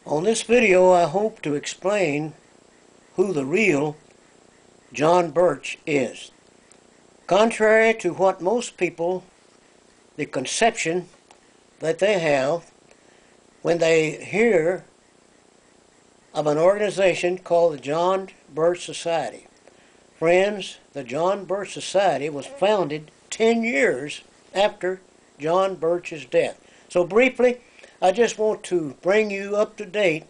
On this video, I hope to explain who the real John Birch is. Contrary to what most people, the conception that they have when they hear of an organization called the John Birch Society. Friends, the John Birch Society was founded 10 years after John Birch's death. So briefly, I just want to bring you up to date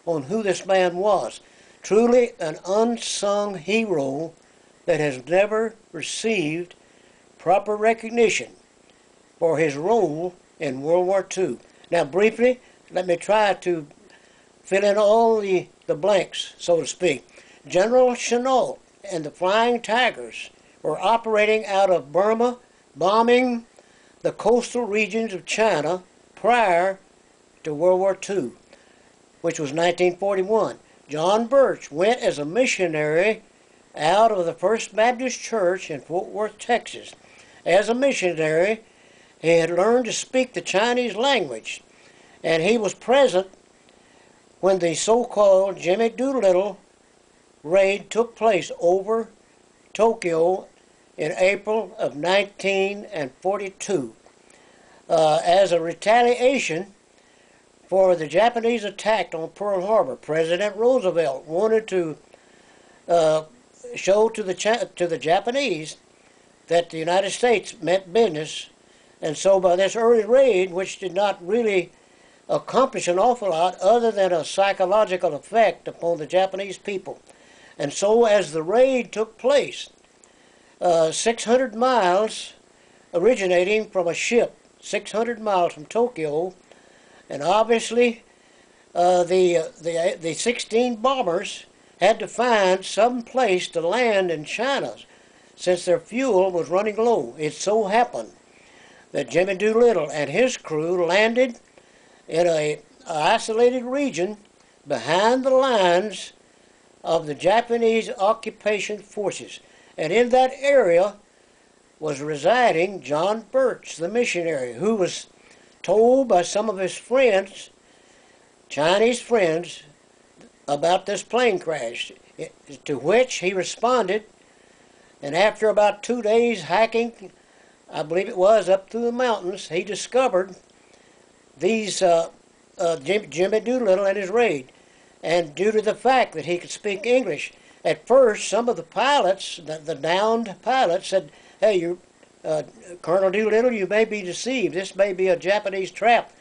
on who this man was. Truly an unsung hero that has never received proper recognition for his role in World War II. Now briefly, let me try to fill in all the blanks, so to speak. General Chennault and the Flying Tigers were operating out of Burma, bombing the coastal regions of China prior to World War II, which was 1941. John Birch went as a missionary out of the First Baptist Church in Fort Worth, Texas. As a missionary, he had learned to speak the Chinese language, and he was present when the so-called Jimmy Doolittle raid took place over Tokyo in April of 1942. As a retaliation for the Japanese attack on Pearl Harbor, President Roosevelt wanted to show to the Japanese that the United States meant business, and so by this early raid, which did not really accomplish an awful lot other than a psychological effect upon the Japanese people. And so as the raid took place, 600 miles originating from a ship, 600 miles from Tokyo, and obviously the 16 bombers had to find some place to land in China since their fuel was running low. It so happened that Jimmy Doolittle and his crew landed in an isolated region behind the lines of the Japanese occupation forces. And in that area was residing John Birch, the missionary, who was told by some of his friends, Chinese friends, about this plane crash, to which he responded, and after about 2 days hiking, I believe it was, up through the mountains, he discovered these Jimmy Doolittle and his raid. And due to the fact that he could speak English, at first some of the pilots, the downed pilots, said, "Hey, you, Colonel Doolittle, you may be deceived. This may be a Japanese trap."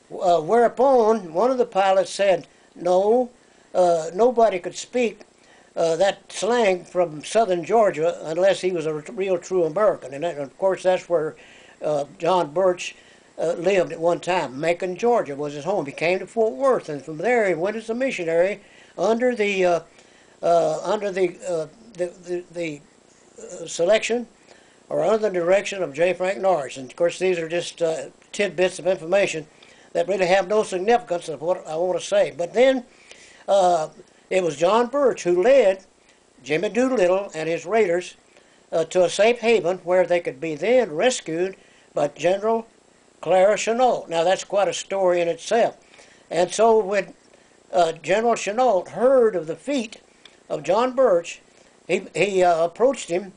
Whereupon one of the pilots said, "No, nobody could speak that slang from southern Georgia unless he was a real true American." And of course that's where John Birch lived at one time. Macon, Georgia was his home. He came to Fort Worth, and from there he went as a missionary under the selection or under the direction of J. Frank Norris. And of course these are just tidbits of information that really have no significance of what I want to say. But then it was John Birch who led Jimmy Doolittle and his raiders to a safe haven where they could be then rescued by General Chennault. Now that's quite a story in itself. And so when General Chennault heard of the feat of John Birch, he approached him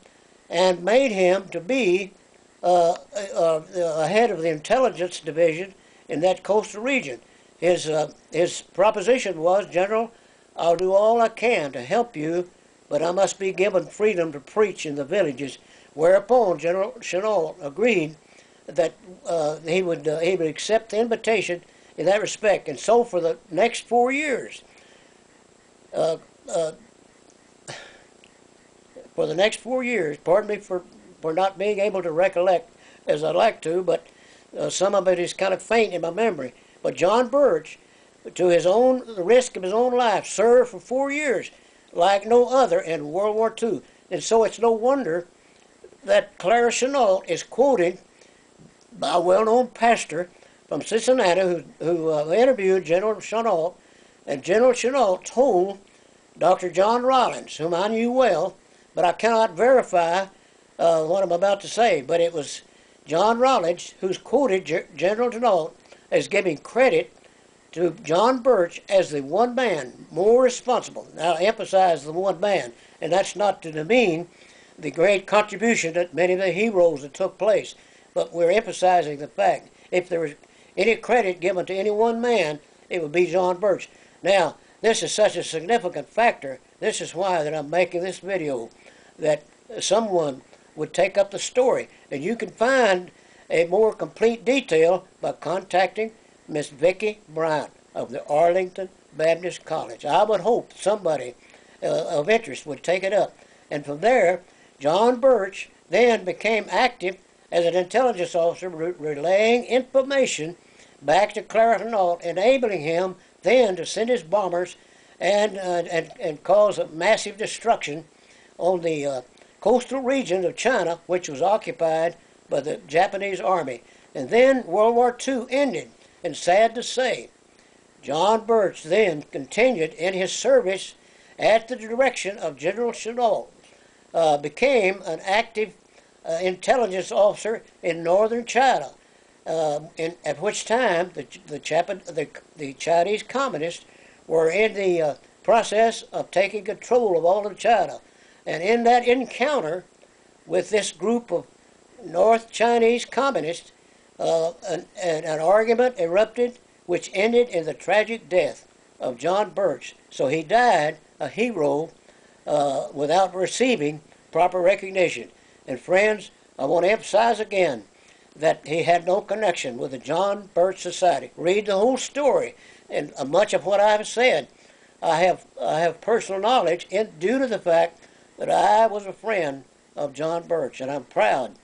and made him to be head of the intelligence division in that coastal region. His proposition was, "General, I'll do all I can to help you, but I must be given freedom to preach in the villages." Whereupon General Chennault agreed that he would accept the invitation in that respect. And so for the next 4 years, pardon me for not being able to recollect as I'd like to, but some of it is kind of faint in my memory. But John Birch, to the risk of his own life, served for 4 years like no other in World War II. And so it's no wonder that Chennault is quoted by a well-known pastor from Cincinnati who interviewed General Chennault, and General Chennault told Dr. John Rollins, whom I knew well, but I cannot verify what I'm about to say, but it was John Rollins who's quoted General Chennault as giving credit to John Birch as the one man more responsible. Now, I emphasize the one man, and that's not to demean the great contribution that many of the heroes that took place, but we're emphasizing the fact if there was any credit given to any one man, it would be John Birch. Now, this is such a significant factor. This is why that I'm making this video, that someone would take up the story, and you can find a more complete detail by contacting Miss Vicki Bryant of the Arlington Baptist College. I would hope somebody of interest would take it up. And from there, John Birch then became active as an intelligence officer, relaying information back to Clareton Alt, enabling him then to send his bombers and cause a massive destruction on the coastal region of China, which was occupied by the Japanese army. And then World War II ended, and sad to say, John Birch then continued in his service at the direction of General Chennault, became an active intelligence officer in northern China, at which time the Chinese communists were in the process of taking control of all of China. And in that encounter with this group of North Chinese communists, an argument erupted which ended in the tragic death of John Birch. So he died a hero without receiving proper recognition. And friends, I want to emphasize again that he had no connection with the John Birch Society. Read the whole story, and much of what I have said, I have personal knowledge due to the fact that I was a friend of John Birch, and I'm proud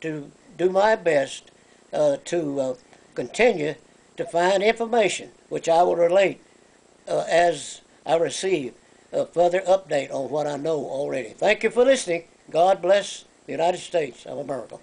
to do my best to continue to find information which I will relate as I receive a further update on what I know already. Thank you for listening. God bless the United States of America.